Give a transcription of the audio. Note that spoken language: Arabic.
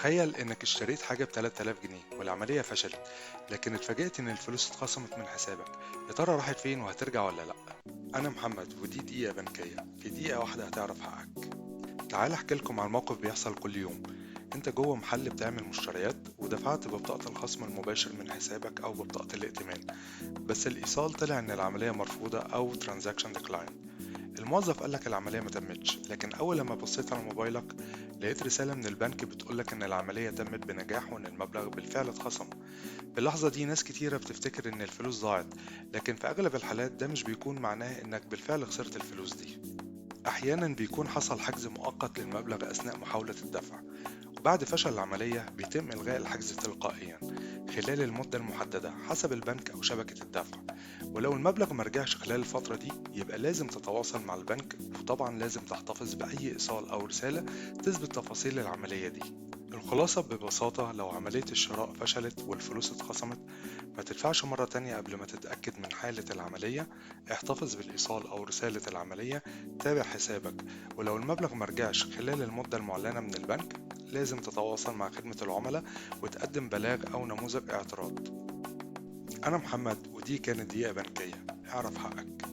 تخيل إنك اشتريت حاجة ب3000 جنيه والعملية فشلت، لكن اتفاجأت إن الفلوس اتخصمت من حسابك. يا ترى راحت فين وهترجع ولا لأ؟ أنا محمد ودي دقيقة بنكية، في دقيقة واحدة هتعرف حقك. تعال أحكي لكم عن موقف بيحصل كل يوم. أنت جوه محل بتعمل مشتريات ودفعت ببطاقة الخصم المباشر من حسابك أو ببطاقة الائتمان، بس الإيصال طلع إن العملية مرفوضة أو transaction decline. الموظف قالك العملية ما تمتش، لكن أول لما بصيت على موبايلك لقيت رسالة من البنك بتقولك إن العملية تمت بنجاح وإن المبلغ بالفعل اتخصم. في اللحظة دي ناس كتيرة بتفتكر إن الفلوس ضاعت، لكن في أغلب الحالات ده مش بيكون معناه إنك بالفعل خسرت الفلوس دي. أحيانا بيكون حصل حجز مؤقت للمبلغ أثناء محاولة الدفع، وبعد فشل العملية بيتم إلغاء الحجز تلقائيا خلال المدة المحددة حسب البنك أو شبكة الدفع. ولو المبلغ مرجعش خلال الفترة دي يبقى لازم تتواصل مع البنك، وطبعا لازم تحتفظ بأي إيصال أو رسالة تثبت تفاصيل العملية دي. الخلاصة ببساطة، لو عملية الشراء فشلت والفلوس اتخصمت ما تدفعش مرة تانية قبل ما تتأكد من حالة العملية. احتفظ بالإيصال أو رسالة العملية، تابع حسابك، ولو المبلغ مرجعش خلال المدة المعلنة من البنك لازم تتواصل مع خدمة العملاء وتقدم بلاغ أو نموذج اعتراض. أنا محمد ودي كانت دقيقة بنكية، اعرف حقك.